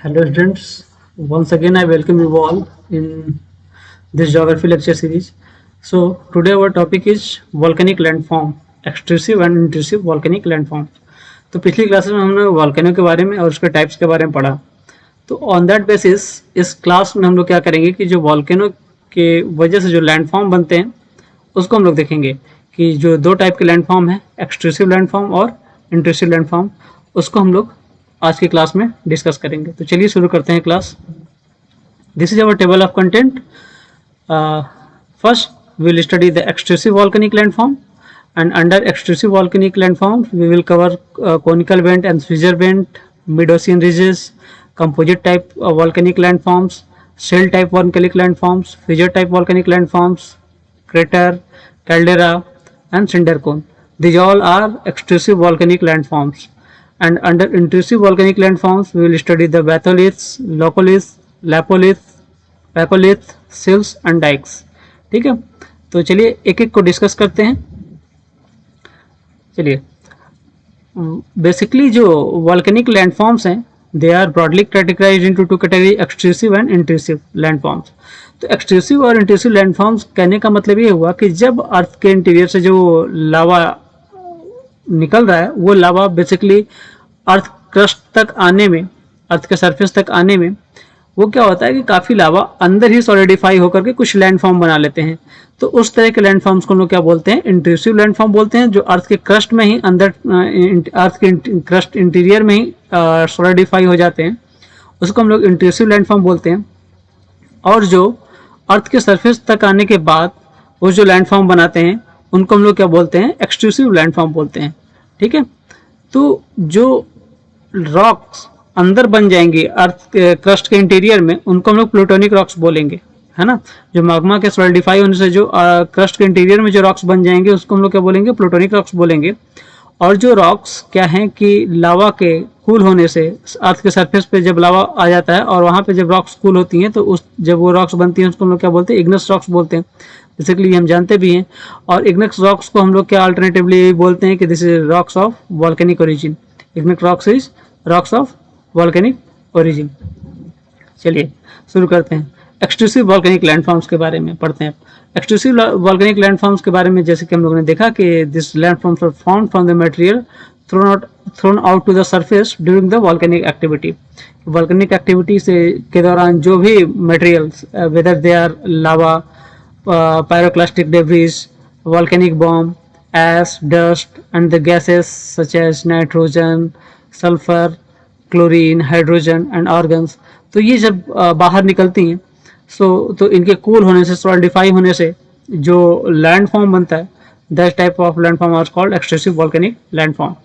Hello students, once again I welcome you all in this geography lecture series. So today our topic is volcanic landform, extrusive and intrusive volcanic landform. तो पिछली classes में हमने volcano के बारे में और उसके टाइप्स के बारे में पढ़ा. तो ऑन दैट बेसिस इस क्लास में हम लोग क्या करेंगे कि जो वॉल्केनो के वजह से जो लैंडफॉर्म बनते हैं उसको हम लोग देखेंगे कि जो दो टाइप के लैंडफॉर्म है, एक्सट्रूसिव लैंडफॉर्म और इंट्रूसिव लैंडफॉर्म, उसको हम लोग आज की क्लास में डिस्कस करेंगे. तो चलिए शुरू करते हैं class. This is our table of content. First we will study the extrusive volcanic landform, and under extrusive volcanic landform we will cover conical vent and fissure vent, mid-ocean ridges, composite type volcanic landforms, shell type volcanic landforms, fissure type volcanic landforms, crater, caldera and cinder cone. These all are extrusive volcanic landforms. And under intrusive volcanic landforms we will study the batholiths, locoliths, lapoliths, pacholiths, sills and dikes. ठीक है, तो चलिए एक एक को discuss करते हैं. चलिए, बेसिकली जो वॉल्केनिक लैंडफॉर्म्स हैं they are broadly categorized into two category, extrusive and intrusive landforms. तो एक्सट्रूसिव और इंट्रूसिव लैंडफॉर्म्स कहने का मतलब ये हुआ कि जब अर्थ के इंटीरियर से जो लावा निकल रहा है वो लावा बेसिकली अर्थ क्रस्ट तक आने में, अर्थ के सरफेस तक आने में वो क्या होता है कि काफ़ी लावा अंदर ही सॉलिडिफाई होकर के कुछ लैंडफॉर्म बना लेते हैं. तो उस तरह के लैंडफॉर्म्स को हम लोग क्या बोलते हैं, इंट्रूसिव लैंडफॉर्म बोलते हैं, जो अर्थ के क्रस्ट में ही अंदर, अर्थ के क्रस्ट इंटीरियर में ही सॉलिडिफाई हो जाते हैं. उसको हम लोग इंट्रूसिव लैंडफॉर्म बोलते हैं. और जो अर्थ के सरफेस तक आने के बाद वो जो लैंडफॉर्म बनाते हैं उनको हम लोग क्या बोलते हैं, एक्सट्रूसिव लैंडफॉर्म बोलते हैं. ठीक है, तो जो रॉक्स अंदर बन जाएंगे अर्थ क्रस्ट के इंटीरियर में उनको हम लोग प्लूटोनिक रॉक्स बोलेंगे, है ना. जो मैग्मा के सॉलिडिफाई होने से जो क्रस्ट के इंटीरियर में जो रॉक्स बन जाएंगे उसको हम लोग क्या बोलेंगे, प्लूटोनिक रॉक्स बोलेंगे. और जो रॉक्स क्या हैं कि लावा के कूल होने से अर्थ के सरफेस पे जब लावा आ जाता है और वहाँ पे जब रॉक्स कूल होती हैं तो उस जब वो रॉक्स बनती हैं उसको हम लोग क्या बोलते हैं, इग्नस रॉक्स बोलते हैं. बेसिकली हम जानते भी हैं. और इग्नस रॉक्स को हम लोग क्या अल्टरनेटिवली बोलते हैं कि this is rocks of volcanic origin. Ignis rocks is rocks of volcanic origin. चलिए शुरू करते हैं. एक्सट्रूसिव वॉल्केनिक लैंडफॉर्म्स के बारे में पढ़ते हैं. एक्सट्रूसिव वॉल्केनिक लैंडफॉर्म्स के बारे में जैसे कि हम लोगों ने देखा कि this landforms are formed from the material thrown out to the surface during the volcanic activity. Volcanic activity से के दौरान जो भी materials, whether they are lava, pyroclastic debris, volcanic bomb, ash, dust and the gases such as nitrogen, sulphur, chlorine, hydrogen and argons, तो ये जब बाहर निकलती हैं तो इनके कूल होने से, सॉलिडिफाई होने से जो लैंडफॉर्म बनता है, that type of landform are called extrusive volcanic landform.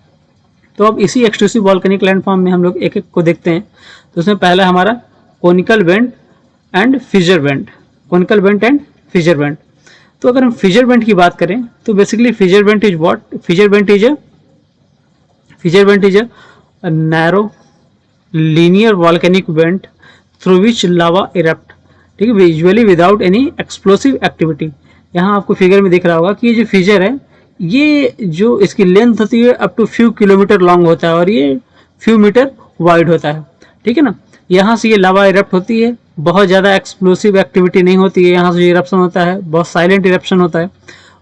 तो अब इसी एक्सट्रूसिव वॉल्केनिक लैंडफॉर्म में हम लोग एक एक को देखते हैं. तो उसमें पहला हमारा conical vent and fissure vent. Conical vent and fissure vent. तो अगर हम फिशर वेंट की बात करें तो basically fissure vent is what, fissure vent is a narrow linear volcanic vent through which lava erupt. ठीक है, usually without any explosive activity. यहाँ आपको फिगर में दिख रहा होगा कि ये जो फिजर है ये जो इसकी लेंथ होती है up to few kilometre long होता है और ये फ्यू मीटर वाइड होता है. ठीक है ना. यहाँ से ये लावा इरप्ट होती है, बहुत ज़्यादा एक्सप्लोसिव एक्टिविटी नहीं होती है. यहाँ से जो इरप्शन होता है बहुत साइलेंट इरप्शन होता है.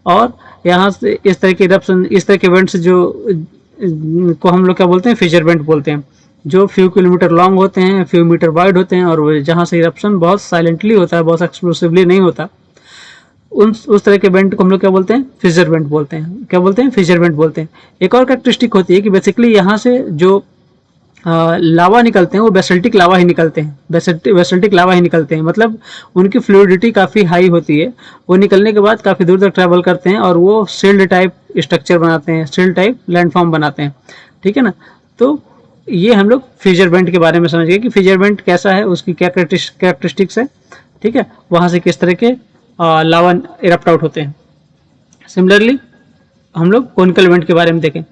और यहाँ से इस तरह के इरप्शन, इस तरह के वेंट्स जो को हम लोग क्या बोलते हैं, फिशर वेंट बोलते हैं, जो फ्यू किलोमीटर लॉन्ग होते हैं, फ्यू मीटर वाइड होते हैं और जहाँ से इरप्शन बहुत साइलेंटली होता है, बहुत एक्सप्लोसिवली नहीं होता, उस तरह के वेंट को हम लोग क्या बोलते हैं, फिशर वेंट बोलते हैं. क्या बोलते हैं, फिशर वेंट बोलते हैं. एक और कैरेक्टरिस्टिक होती है कि बेसिकली यहाँ से जो लावा निकलते हैं वो बेसल्टिक लावा ही निकलते हैं, बेसल्टिक लावा ही निकलते हैं. मतलब उनकी फ्लूइडिटी काफ़ी हाई होती है. वो निकलने के बाद काफ़ी दूर तक ट्रैवल करते हैं और वो शिल्ड टाइप स्ट्रक्चर बनाते हैं, शिल्ड टाइप लैंडफॉर्म बनाते हैं. ठीक है ना. तो ये हम लोग फिशर वेंट के बारे में समझ गए कि फिशर वेंट कैसा है, उसकी क्या कैरेक्टरिस्टिक्स है. ठीक है, वहाँ से किस तरह के लावा इरप्ट आउट होते हैं. सिमिलरली हम लोग कोनिकल वेंट के बारे में देखें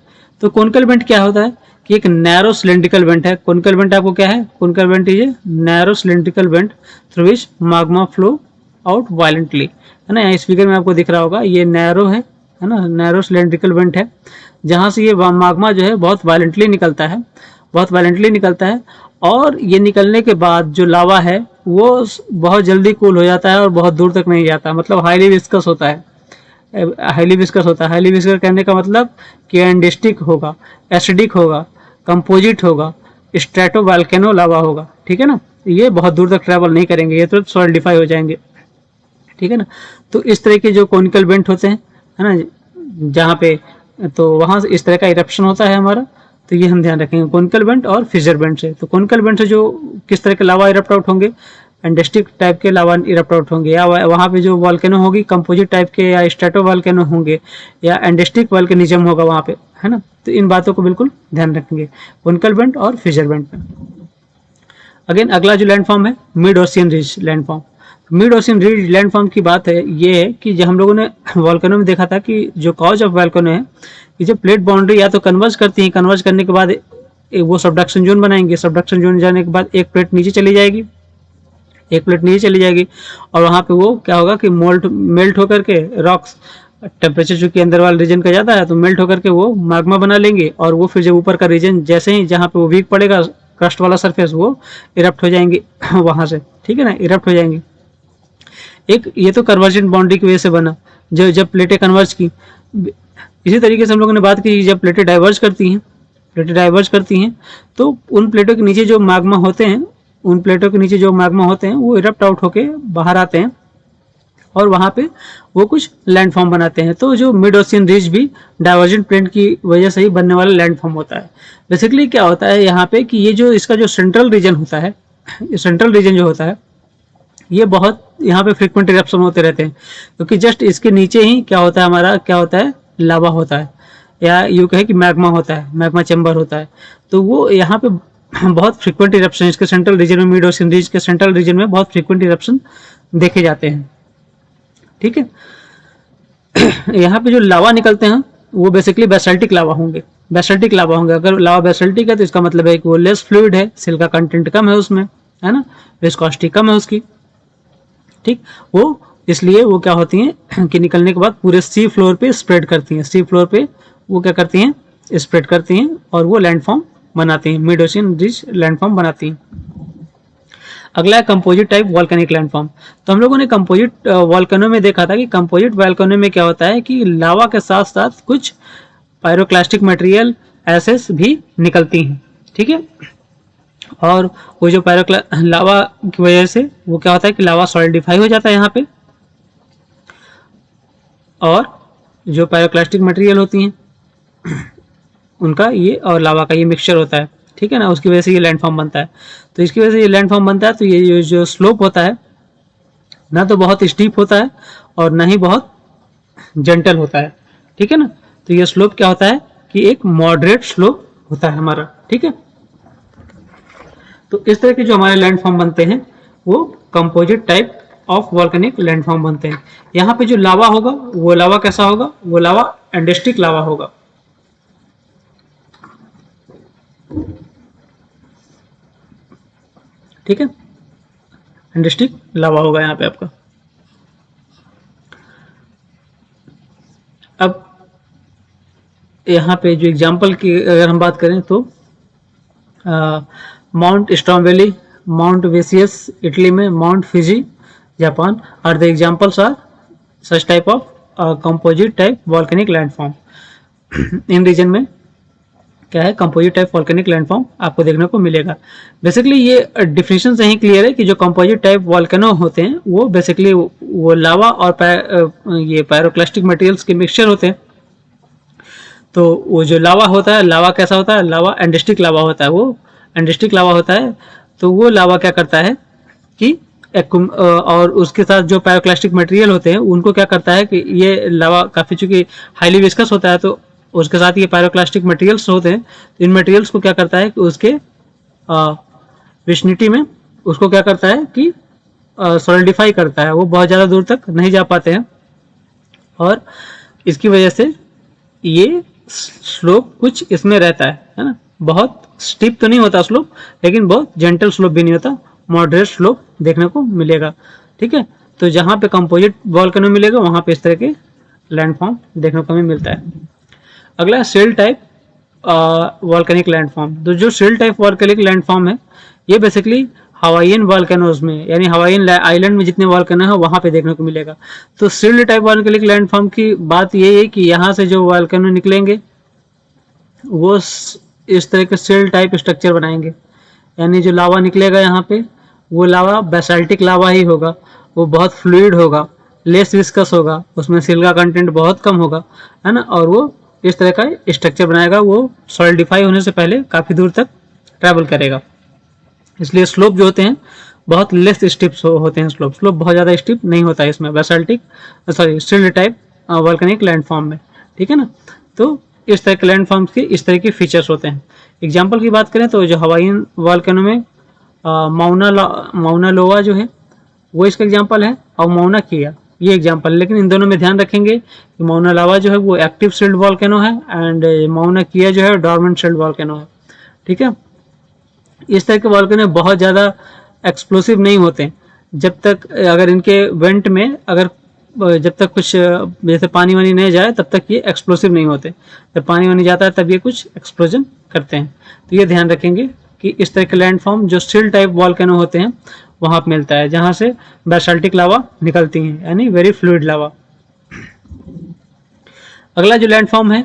तो कोनिकल वेंट क्या होता है कि एक नैरो सिलेंड्रिकल वेंट है. कोनिकल वेंट आपको क्या है, conical went is a narrow cylindrical went through which Magma flow out violently, है ना. इस फिगर में आपको दिख रहा होगा ये नैरो है ना, नैरो सिलेंड्रिकल वेंट है जहाँ से ये माग्मा जो है बहुत वायलेंटली निकलता है बहुत वायलेंटली निकलता है, और ये निकलने के बाद जो लावा है वो बहुत जल्दी कूल हो जाता है और बहुत दूर तक नहीं जाता, मतलब हाईली विस्कस होता है। हाईली विस्कस होता है, हाईली विस्कस कहने का मतलब कि एंडेस्टिक होगा, एसिडिक होगा, कंपोजिट होगा, स्ट्रेटो वोल्केनो लावा होगा, ठीक है ना। ये बहुत दूर तक ट्रैवल नहीं करेंगे, ये तो सॉलिडिफाई हो जाएंगे, ठीक है ना। तो इस तरह के जो कॉनिकल बेंट होते हैं, है ना, जहाँ पे, तो वहाँ से इस तरह का इरप्शन होता है हमारा। तो ये हम ध्यान रखेंगे कॉनिकल बेंट और फिशर बेंट से। तो कॉनिकल बेंट से जो किस तरह के लावा इरप्ट आउट होंगे, एंडेस्टिक टाइप के लावा इरप्ट आउट होंगे, या वहाँ पे जो वॉल्केनो होगी कंपोजिट टाइप के, या स्ट्रेटो वॉल्केनो होंगे, या एंडेस्टिक वॉल्केनिज्म होगा वहाँ पे, है ना। तो इन बातों को बिल्कुल ध्यान रखेंगे कॉनिकल बेंट और फिशर बेंट में। अगेन अगला जो लैंडफॉर्म है mid ocean ridge landform. Mid ocean ridge landform की बात है, ये है कि जो हम लोगों ने वॉल्केनो में देखा था कि जो कॉज ऑफ वॉल्केनो है कि जो प्लेट बाउंड्री या तो कन्वर्ज करती है, कन्वर्ज करने के बाद वो सबडक्शन जोन बनाएंगे, सबडक्शन जोन जाने के बाद एक प्लेट नीचे चली जाएगी, एक प्लेट नीचे चली जाएगी, और वहाँ पे वो क्या होगा कि मेल्ट होकर के रॉक्स, टेम्परेचर चूंकि अंदर वाले रीजन का ज़्यादा है तो मेल्ट होकर के वो मैग्मा बना लेंगे, और वो फिर जब ऊपर का रीजन जैसे ही जहाँ पे वो वीक पड़ेगा क्रस्ट वाला सरफेस, वो इरप्ट हो जाएंगे वहाँ से, ठीक है ना, इरप्ट हो जाएंगे। एक ये तो कन्वर्जेंट बाउंड्री की वजह से बना, जब प्लेटें कन्वर्ज की। इसी तरीके से हम लोगों ने बात की जब प्लेटें डाइवर्ज करती हैं, प्लेटें डाइवर्ज करती हैं तो उन प्लेटों के नीचे जो मैग्मा होते हैं, उन प्लेटों के नीचे जो मैग्मा होते हैं वो इरप्ट आउट होके बाहर आते हैं, और वहाँ पे वो कुछ लैंडफॉर्म बनाते हैं। तो जो मिड ओशियन रिज भी डाइवर्जेंट प्लेट की वजह से ही बनने वाला लैंडफॉर्म होता है। बेसिकली क्या होता है यहाँ पे कि ये जो इसका जो सेंट्रल रीजन होता है, सेंट्रल रीजन जो होता है, ये बहुत यहाँ पे फ्रिक्वेंट इरप्शन होते रहते हैं, क्योंकि जस्ट इसके नीचे ही क्या होता है, हमारा क्या होता है, लावा होता है, या यूँ कहे कि मैग्मा होता है, मैग्मा चैम्बर होता है। तो वो यहाँ पे बहुत फ्रिक्वेंट इरप्शन इसके सेंट्रल रीजन में, मिड ओशियन रीज के सेंट्रल रीजन में बहुत फ्रिक्वेंट इरप्शन देखे जाते हैं, ठीक है। यहाँ पे जो लावा निकलते हैं वो बेसिकली बेसल्टिक लावा होंगे, बेसल्टिक लावा होंगे। अगर लावा बेसल्टिक है तो इसका मतलब है कि वो लेस फ्लूइड है, सिल्का कंटेंट कम है उसमें, है ना, विस्कोसिटी कम है उसकी, ठीक। वो इसलिए वो क्या होती हैं कि निकलने के बाद पूरे सी फ्लोर पे स्प्रेड करती हैं, सी फ्लोर पे वो क्या करती हैं, स्प्रेड करती हैं, और वो लैंडफॉर्म बनाती हैं, मिड ओशियन रिज लैंडफॉर्म बनाती हैं। अगला है कंपोजिट टाइप वॉल्केनिक लैंडफॉर्म। तो हम लोगों ने कंपोजिट वॉल्केनो में देखा था कि कंपोजिट वॉल्केनो में क्या होता है कि लावा के साथ साथ कुछ पायरोक्लास्टिक मटेरियल एसेस भी निकलती हैं, ठीक है। और वो जो लावा की वजह से वो क्या होता है कि लावा सॉलिडिफाई हो जाता है यहाँ पे, और जो पायरोक्लास्टिक मटेरियल होती हैं उनका ये और लावा का ये मिक्सचर होता है, ठीक है ना, उसकी वजह से ये लैंडफॉर्म बनता है। तो इसकी वजह से ये लैंडफॉर्म बनता है। तो ये जो स्लोप होता है ना तो बहुत स्टीप होता है और ना ही बहुत जेंटल होता है, ठीक है ना। तो ये स्लोप क्या होता है कि एक मॉडरेट स्लोप होता है हमारा, ठीक है। तो इस तरह के जो हमारे लैंडफॉर्म बनते हैं वो composite type of volcanic landform बनते हैं। यहाँ पे जो लावा होगा वो लावा कैसा होगा, वो लावा एंडेस्टिक लावा होगा, ठीक है, एंडेस्टिक लावा होगा यहाँ पे आपका। अब यहाँ पे जो एग्जाम्पल की अगर हम बात करें तो Mount Stromboli, Mount Vesuvius Italy में, Mount Fuji Japan are the examples are such type of composite type volcanic landform. इन रीजन में क्या है, कंपोजिट टाइप वॉल्केनिक लैंडफॉर्म आपको देखने को मिलेगा। बेसिकली ये डिफिनेशन से ही क्लियर है कि जो कंपोजिट टाइप वॉल्केनो होते हैं वो बेसिकली वो लावा और ये पायरोक्लास्टिक मटेरियल्स के मिक्सचर होते हैं। तो वो जो लावा होता है, लावा कैसा होता है, लावा एंडेस्टिक लावा होता है, वो एंडेस्टिक लावा होता है। तो वो लावा क्या करता है कि और उसके साथ जो पायरोक्लास्टिक मटेरियल होते हैं उनको क्या करता है कि ये लावा काफ़ी चूंकि हाईली विस्कस होता है तो उसके साथ ये पायरोक्लास्टिक मटेरियल्स होते हैं। तो इन मटेरियल्स को क्या करता है कि उसके विसिनिटी में उसको क्या करता है कि सॉलिडिफाई करता है, वो बहुत ज़्यादा दूर तक नहीं जा पाते हैं, और इसकी वजह से ये स्लोप कुछ इसमें रहता है ना, बहुत स्टीप तो नहीं होता स्लोप, लेकिन बहुत जेंटल स्लोप भी नहीं होता, मॉडरेट स्लोप देखने को मिलेगा, ठीक है। तो जहाँ पे कंपोजिट वॉल्केनो मिलेगा वहाँ पे इस तरह के लैंडफॉर्म देखने को हमें मिलता है। अगला सेल टाइप वॉल्केनिक लैंडफॉर्म। तो जो सिल टाइप वॉल्केनिक लैंडफॉर्म है ये बेसिकली हवाईयन वॉल्केनोज में यानी हवाईयन आइलैंड में जितने वॉल्केनो है वहाँ पे देखने को मिलेगा। तो सिल्ड टाइप वॉल्केनिक लैंडफॉर्म की बात ये है कि यहाँ से जो वॉल्केनो निकलेंगे वो इस तरह के सिल टाइप स्ट्रक्चर बनाएंगे, यानी जो लावा निकलेगा यहाँ पे वो लावा बेसाल्टिक लावा ही होगा, वो बहुत फ्लूइड होगा, लेस विस्कस होगा, उसमें सिल का कंटेंट बहुत कम होगा, है ना, और वो इस तरह का स्ट्रक्चर बनाएगा, वो सॉलिडिफाई होने से पहले काफ़ी दूर तक ट्रैवल करेगा। इसलिए स्लोप जो होते हैं बहुत लेस स्टिप्स होते हैं, स्लोप बहुत ज़्यादा स्टिप नहीं होता है इसमें basaltic shield type volcanic landform में, ठीक है ना। तो इस तरह के लैंडफॉर्म्स के इस तरह के फीचर्स होते हैं। एग्जाम्पल की बात करें तो जो हवाईयन वॉल्केनो में माउना लोवा जो है वो इसका एग्जाम्पल है, और माउना किया ये एग्जाम्पल। लेकिन इन दोनों में ध्यान रखेंगे कि माउना लावा जो है वो एक्टिव सिल्ड वॉल्केनो है एंड माउना किया जो है डॉर्मेंट सिल्ड वॉल्केनो है, ठीक है। इस तरह के वॉल्केनो बहुत ज़्यादा एक्सप्लोसिव नहीं होते जब तक अगर इनके वेंट में जब तक कुछ जैसे पानी वानी नहीं जाए तब तक ये एक्सप्लोसिव नहीं होते। जब पानी वानी जाता है तब ये कुछ एक्सप्लोजन करते हैं। तो ये ध्यान रखेंगे कि इस तरह के लैंडफॉर्म जो सिल टाइप वॉल्केनो होते हैं वहाँ पर मिलता है, जहाँ से बेसाल्टिक लावा निकलती हैं, यानी वेरी फ्लूइड लावा। अगला जो लैंडफॉर्म है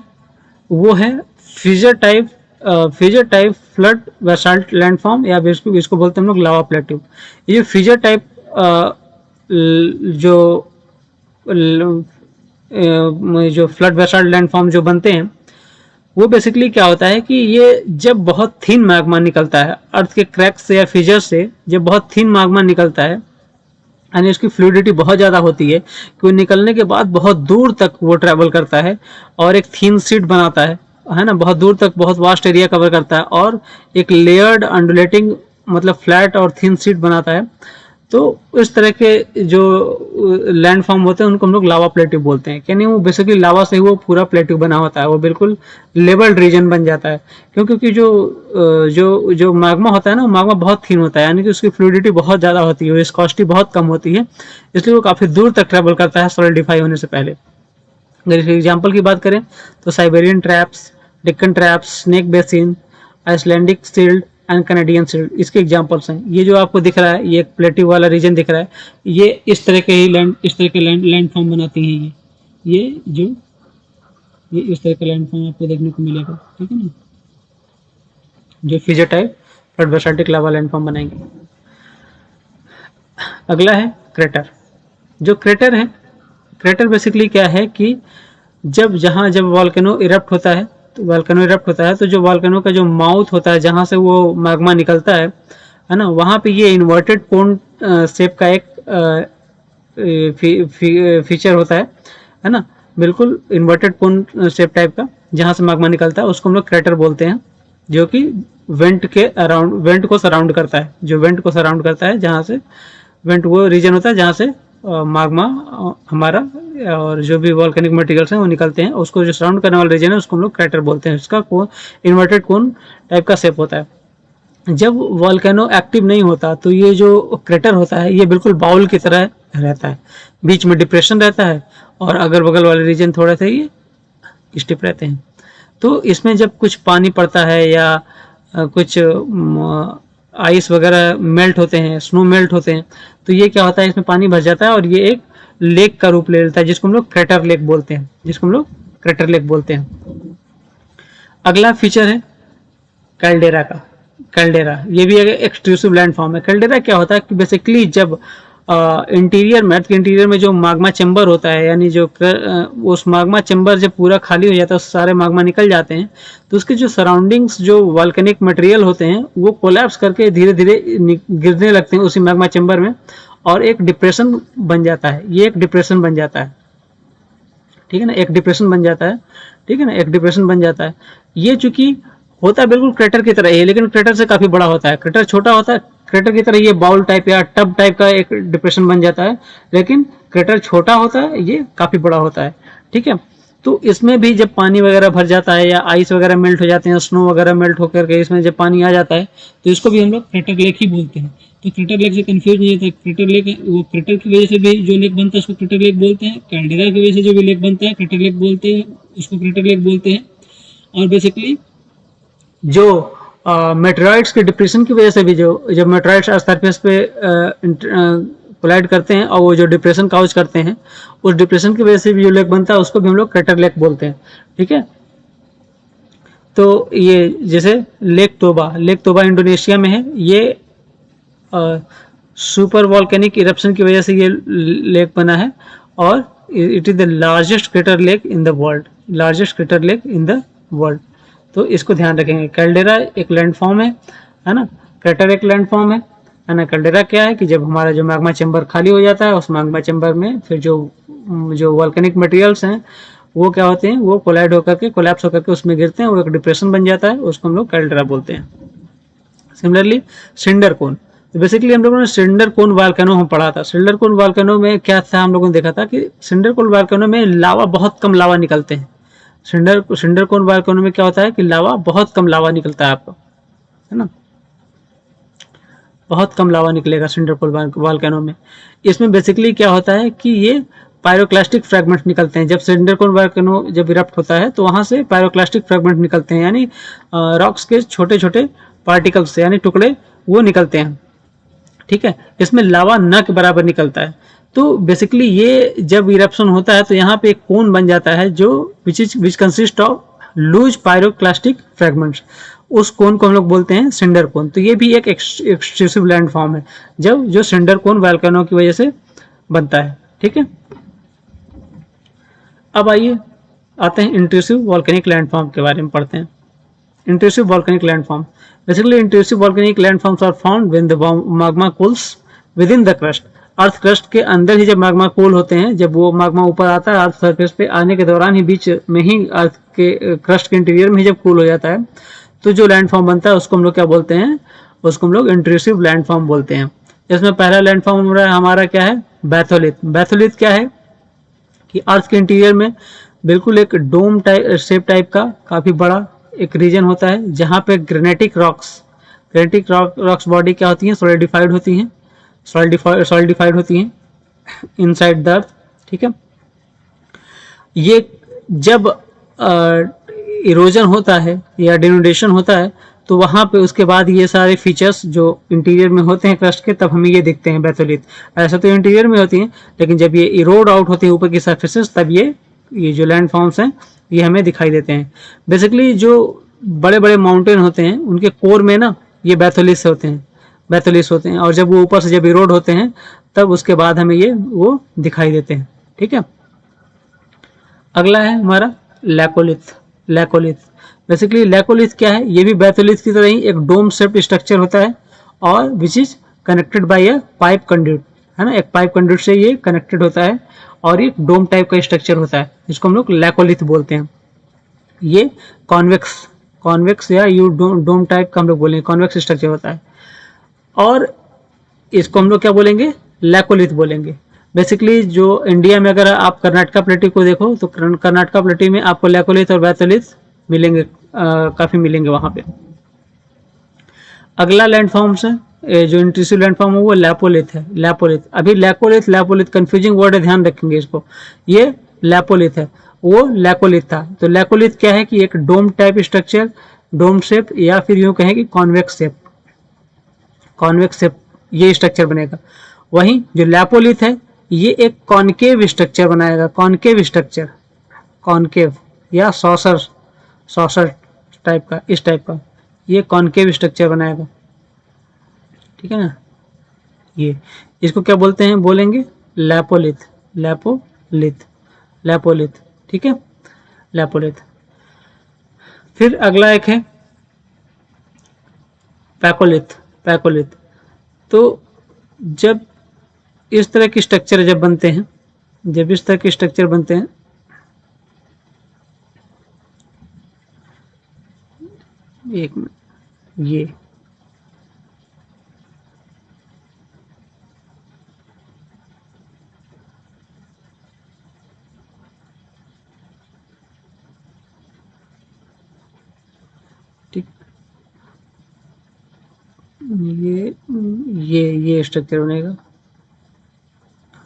वो है freezer type flood basalt landform, या इसको बोलते हैं हम लोग लावा प्लेट्यू। ये फ्रीजर टाइप जो फ्लड बेसाल्ट लैंडफॉर्म जो बनते हैं वो बेसिकली क्या होता है कि ये जब बहुत थिन मैग्मा निकलता है अर्थ के क्रैक्स से या फिजर से, जब बहुत थिन मैग्मा निकलता है यानी उसकी फ्लूइडिटी बहुत ज़्यादा होती है कि वो निकलने के बाद बहुत दूर तक वो ट्रैवल करता है और एक थिन शीट बनाता है ना, बहुत दूर तक बहुत वास्ट एरिया कवर करता है और एक लेयर्ड अंडुलेटिंग मतलब फ्लैट और थिन शीट बनाता है। तो इस तरह के जो लैंडफॉर्म होते हैं उनको हम लोग लावा प्लेट्यू बोलते हैं, यानी वो बेसिकली लावा से वो पूरा प्लेट्यू बना होता है, वो बिल्कुल लेवल्ड रीजन बन जाता है। क्योंकि जो मैग्मा होता है ना, वो मैग्मा बहुत थिन होता है, यानी कि उसकी फ्लूइडिटी बहुत ज़्यादा होती है, विस्कोसिटी बहुत कम होती है, इसलिए वो काफ़ी दूर तक ट्रेवल करता है सॉलिडिफाई होने से पहले। अगर इस एग्जाम्पल की बात करें तो Siberian traps, Deccan traps, snake basin, Icelandic shield and Canadian shield इसके एग्जांपल्स हैं। ये जो आपको दिख रहा है ये एक प्लेट्यू वाला रीजन दिख रहा है, ये इस तरह के लैंड फॉर्म बनाती हैं। ये इस तरह का लैंड फॉर्म आपको देखने को मिलेगा, ठीक है ना, जो freezer type flood basaltic lava land form बनाएंगे। अगला है क्रेटर। जो क्रेटर है, क्रेटर बेसिकली क्या है कि जब वॉल्केनो इरप्ट होता है तो जो वॉल्केनो का जो माउथ होता है जहाँ से वो मैग्मा निकलता है ना, वहाँ पे ये इन्वर्टेड कोन शेप का एक फीचर होता है ना, बिल्कुल इन्वर्टेड कोन शेप टाइप का, जहाँ से मैग्मा निकलता है उसको हम लोग क्रेटर बोलते हैं, जो कि वेंट को सराउंड करता है, जहाँ से वेंट वो रीजन होता है जहाँ से मैग्मा हमारा और जो भी वॉल्केनिक मटेरियल्स हैं वो निकलते हैं, उसको जो सराउंड करने वाला रीजन है उसको हम लोग क्रेटर बोलते हैं। इसका इन्वर्टेड कोन टाइप का शेप होता है। जब वॉल्केनो एक्टिव नहीं होता तो ये जो क्रेटर होता है ये बिल्कुल बाउल की तरह रहता है, बीच में डिप्रेशन रहता है और अगल बगल वाले रीजन थोड़े से ये स्टिप रहते हैं। तो इसमें जब कुछ पानी पड़ता है या कुछ आइस वगैरह मेल्ट होते हैं, स्नो मेल्ट होते हैं, तो ये क्या होता है, इसमें पानी भर जाता है और ये एक लेक का रूप ले लेता है, जिसको हम लोग क्रेटर लेक बोलते हैं। अगला फीचर है कैल्डेरा। ये भी एक एक्सट्रूसिव लैंडफॉर्म है। कैल्डेरा क्या होता है कि बेसिकली जब इंटीरियर में, अर्थ के इंटीरियर में जो माग्मा चेंबर होता है, यानी जो उस माग्मा चेंबर जब पूरा खाली हो जाता है, सारे माग्मा निकल जाते हैं, तो उसके जो सराउंडिंग्स जो वॉल्केनिक मटेरियल होते हैं वो कोलैप्स करके धीरे धीरे गिरने लगते हैं उसी माग्मा चेंबर में और एक डिप्रेशन बन जाता है। ये एक डिप्रेशन बन जाता है, ठीक है ना, एक डिप्रेशन बन जाता है। ये चूंकि होता है बिल्कुल क्रेटर की तरह है, लेकिन क्रेटर से काफ़ी बड़ा होता है। क्रेटर छोटा होता है, क्रेटर की तरह ये बाउल टाइप या टब टाइप का एक डिप्रेशन बन जाता है, लेकिन क्रेटर छोटा होता है, ये काफ़ी बड़ा होता है, ठीक है। तो इसमें भी जब पानी वगैरह भर जाता है या आइस वगैरह मेल्ट हो जाते हैं, स्नो वगैरह मेल्ट होकर के इसमें जब पानी आ जाता है तो इसको भी हम लोग क्रेटर लेक ही बोलते हैं। तो क्रेटर लेक से कंफ्यूज नहीं होता, क्रेटर लेक वो क्रेटर की वजह से भी जो लेक बनता है उसको क्रेटर लेक बोलते हैं, कैल्डेरा की वजह से जो भी लेक बनता है क्रेटर लेक बोलते हैं, उसको क्रेटर लेक बोलते हैं। और बेसिकली जो मेटेरॉइड्स के डिप्रेशन की वजह से भी जो जब मेटेरॉइड्स अर्थ सरफेस पे कोलाइड करते हैं और वो जो डिप्रेशन काउज करते हैं, उस डिप्रेशन की वजह से भी जो लेक बनता है उसको भी हम लोग क्रेटर लेक बोलते हैं। ठीक है, तो ये जैसे लेक तोबा इंडोनेशिया में है। ये सुपर वॉल्केनिक इरप्शन की वजह से ये लेक बना है और it is the largest crater lake in the world, largest crater lake in the world. तो इसको ध्यान रखेंगे। कैल्डेरा एक लैंडफॉर्म है ना, क्रेटर एक लैंडफॉर्म है ना। कैल्डेरा क्या है कि जब हमारा जो मैग्मा चैम्बर खाली हो जाता है, उस मैग्मा चैम्बर में फिर जो जो वॉल्केनिक मटेरियल्स हैं वो क्या होते हैं, वो कोलाइड होकर के कोलैप्स होकर के उसमें गिरते हैं, वो एक डिप्रेशन बन जाता है, उसको हम लोग कैल्डेरा बोलते हैं। सिमिलरली सिंडर कोन, तो बेसिकली हम लोगों ने सिंडर कोन वॉल्केनो में पढ़ा था। सिंडर कोन वॉल्केनो में क्या था, हम लोगों ने देखा था कि सिंडर कोन वॉल्केनो में लावा बहुत कम लावा निकलते हैं। सिंडर कोन वॉल्केनो में क्या होता है कि लावा बहुत कम लावा निकलता है आपको, है ना, बहुत कम लावा निकलेगा सिंडर कोन वॉल्केनो में। इसमें बेसिकली क्या होता है कि ये पायरोक्लास्टिक फ्रैगमेंट निकलते हैं। जब सिंडर कोन वॉल्केनो जब इरप्ट होता है तो वहां से पायरोक्लास्टिक फ्रैगमेंट निकलते हैं, यानी रॉक्स के छोटे छोटे पार्टिकल्स यानी टुकड़े वो निकलते हैं। ठीक है, इसमें लावा न के बराबर निकलता है। तो बेसिकली ये जब इरप्शन होता है तो यहाँ पे एक कोन बन जाता है जो which consist of loose pyroclastic fragments. उस कोन को हम लोग बोलते हैं सिंडर कोन। तो ये भी एक एक्सट्रूसिव लैंड फॉर्म है जब जो सिंडर कोन वॉल्केनो की वजह से बनता है। ठीक है, अब आइए आते हैं इंट्रूसिव वॉल्केनिक लैंडफॉर्म के बारे में पढ़ते हैं। Intrusive volcanic landform. Basically, intrusive volcanic landforms are found when the magma cools within the crust. Earth crust के अंदर ही जब मैग्मा कूल होते हैं, जब वो मैग्मा ऊपर आता है अर्थ सरफेस पे आने के दौरान ही बीच में ही अर्थ के क्रस्ट के इंटीरियर में ही जब कूल हो जाता है तो जो लैंडफॉर्म बनता है उसको हम लोग क्या बोलते हैं, उसको हम लोग इंट्रूसिव लैंडफॉर्म बोलते हैं। इसमें पहला लैंडफॉर्म हमारा क्या है, बैथोलिथ। बैथोलिथ क्या है कि अर्थ के इंटीरियर में बिल्कुल एक डोम शेप टाइप का काफ़ी बड़ा एक रीजन होता है जहाँ पे ग्रेनेटिक रॉक्स बॉडी क्या होती हैं, सॉलिडिफाइड होती हैं, सॉलिडिफाइड होती हैं इनसाइड द अर्थ। ठीक है, ये जब इरोजन होता है या डिनोडेशन होता है तो वहाँ पे उसके बाद ये सारे फीचर्स जो इंटीरियर में होते हैं क्रस्ट के, तब हमें ये दिखते हैं बैथोलिथ। ऐसा तो इंटीरियर में होती हैं, लेकिन जब ये इरोड आउट होती है ऊपर की सर्फेसेस तब ये जो लैंड फॉर्म्स हैं ये हमें दिखाई देते हैं। बेसिकली जो बड़े बड़े माउंटेन होते हैं उनके कोर में ना ये बैथोलिथ होते हैं और जब वो ऊपर से जब इरोड होते हैं तब उसके बाद हमें ये वो दिखाई देते हैं। ठीक है, अगला है हमारा लैकोलिथ। बेसिकली लैकोलिथ क्या है, ये भी बैथोलिथ की तरह ही एक डोम शेप्ड स्ट्रक्चर होता है और which is connected by a pipe conduit, है ना, एक पाइप कंड्यूट से ये कनेक्टेड होता है और एक डोम टाइप का स्ट्रक्चर होता है जिसको हम लोग लैकोलिथ बोलते हैं। ये कॉन्वेक्स या यू डोम टाइप का हम लोग बोलेंगे, कॉन्वेक्स स्ट्रक्चर होता है और इसको हम लोग क्या बोलेंगे, लैकोलिथ बोलेंगे। बेसिकली जो इंडिया में अगर आप कर्नाटका प्लेटी को देखो तो कर्नाटका प्लेटी में आपको लैकोलिथ और बैथोलिथ मिलेंगे, काफ़ी मिलेंगे वहाँ पे। अगला लैंडफॉर्म्स है जो इंट्रूसिव लैंडफॉर्म है वो लैपोलिथ है। अभी लैपोलिथ कंफ्यूजिंग वर्ड है, ध्यान रखेंगे इसको। ये लैपोलिथ है, वो लैकोलिथ था। तो लैकोलिथ क्या है कि एक dome type structure, dome shape या फिर यूँ कहें कि कॉन्वेक्स शेप ये स्ट्रक्चर बनेगा। वहीं जो लैपोलिथ है ये एक कॉनकेव स्ट्रक्चर बनाएगा, कॉनकेव या सॉसर टाइप का, इस टाइप का ये कॉनकेव स्ट्रक्चर बनाएगा। ठीक है ना, ये इसको क्या बोलते हैं, बोलेंगे लैपोलिथ। ठीक है, लैपोलिथ। फिर अगला एक है पैकोलिथ। तो जब इस तरह की स्ट्रक्चर जब बनते हैं, एक मिनट, ये ठीक, ये स्ट्रक्चर बनेगा।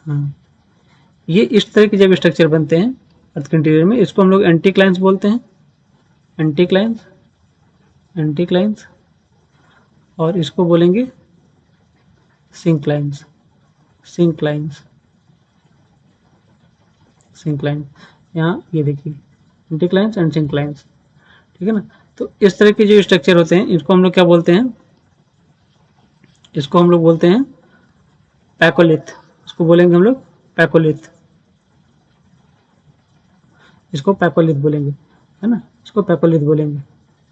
हाँ, ये इस तरह के जब स्ट्रक्चर बनते हैं अर्थ के इंटीरियर में, इसको हम लोग एंटीक्लाइन्स बोलते हैं, एंटीक्लाइन्स। एंटीक्लाइंस, और इसको बोलेंगे सिंक्लाइंस, सिंक्लाइंस, सिंक्लाइन। यहाँ ये देखिए एंटीक्लाइंस एंड सिंक्लाइंस, ठीक है ना। तो इस तरह के जो स्ट्रक्चर होते हैं इसको हम लोग क्या बोलते हैं, इसको हम लोग बोलते हैं पैकोलिथ, इसको बोलेंगे हम लोग पैकोलिथ, इसको पैकोलिथ बोलेंगे, है ना, इसको पैकोलिथ बोलेंगे।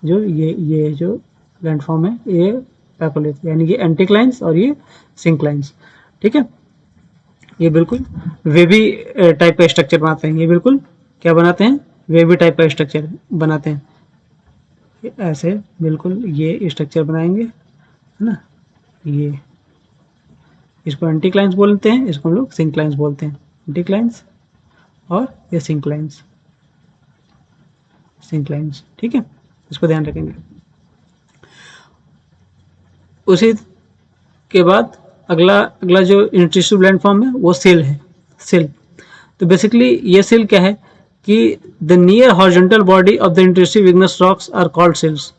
जो ये जो लैंडफॉर्म है ये पैकोलिथ, यानी कि एंटीक्लाइंस और ये सिंक्लाइंस, ठीक है। ये बिल्कुल वेवी टाइप का स्ट्रक्चर बनाते हैं, ये बिल्कुल क्या बनाते हैं, वेवी टाइप का स्ट्रक्चर बनाते हैं। ऐसे बिल्कुल ये स्ट्रक्चर बनाएंगे, है ना। ये इसको एंटीक्लाइंस बोलते हैं, इसको हम लोग सिंक्लाइंस बोलते हैं, एंटीक्लाइंस और ये सिंक्लाइंस, सिंक्लाइंस, ठीक है, इसको ध्यान रखेंगे। उसी के बाद अगला जो इंट्रूसिव लैंडफॉर्म है वो सेल है, सेल। तो बेसिकली ये सेल क्या है कि the near horizontal body of the intrusive igneous rocks are called sills,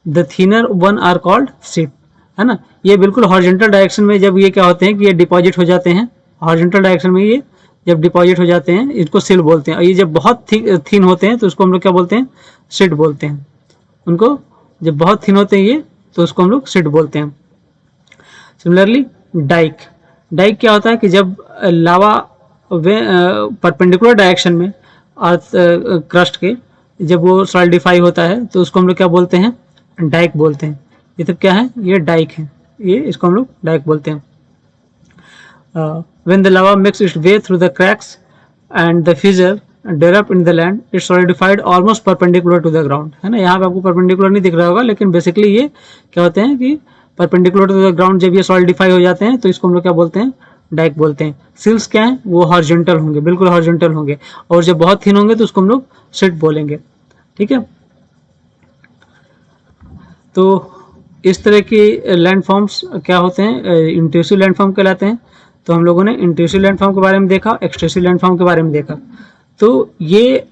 the thinner one are called sheet, है ना। ये बिल्कुल हॉरिजॉन्टल डायरेक्शन में जब ये क्या होते हैं कि ये डिपॉजिट हो जाते हैं, हॉरिजॉन्टल डायरेक्शन में ये जब डिपॉजिट हो जाते हैं इसको सेल बोलते हैं। और ये जब बहुत थिन होते हैं तो उसको हम लोग क्या बोलते हैं, सीट बोलते हैं। उनको जब बहुत थिन होते हैं ये तो उसको हम लोग सीट बोलते हैं। सिमिलरली डाइक, डाइक क्या होता है कि जब लावा परपेंडिकुलर डायरेक्शन में अर्थ क्रस्ट के जब वो सॉलिडिफाई होता है तो उसको हम लोग क्या बोलते हैं, डाइक बोलते हैं। ये सब क्या है, ये डाइक है, ये इसको हम लोग डाइक बोलते हैं। when the lava makes its way through the cracks and the fissure develop in the land, it's solidified almost perpendicular to the ground, है ना। यहाँ पे आपको परपेंडिकुलर नहीं दिख रहा होगा, लेकिन बेसिकली ये क्या होते हैं कि परपेंडिकुलर टू द ग्राउंड जब ये सॉलिडिफाई हो जाते हैं तो इसको हम लोग क्या बोलते हैं, डाइक बोलते हैं। सिल्स क्या है, वो हॉरिजॉन्टल होंगे, बिल्कुल हॉरिजॉन्टल होंगे, और जब बहुत थिन होंगे तो उसको हम लोग सीट बोलेंगे, ठीक है। तो इस तरह के लैंडफॉर्म्स क्या होते हैं, इंट्रूसिव लैंडफॉर्म कहलाते हैं। तो हम लोगों ने इंट्रूसिव लैंडफॉर्म के बारे में देखा, एक्सट्रूसिव लैंडफॉर्म के बारे में देखा। तो ये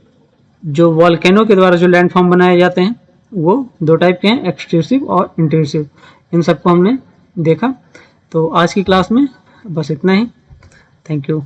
जो वॉल्केनो के द्वारा जो लैंडफॉर्म बनाए जाते हैं वो दो टाइप के हैं, एक्सट्रूसिव और इंट्रूसिव। इन सबको हमने देखा। तो आज की क्लास में बस इतना ही। Thank you.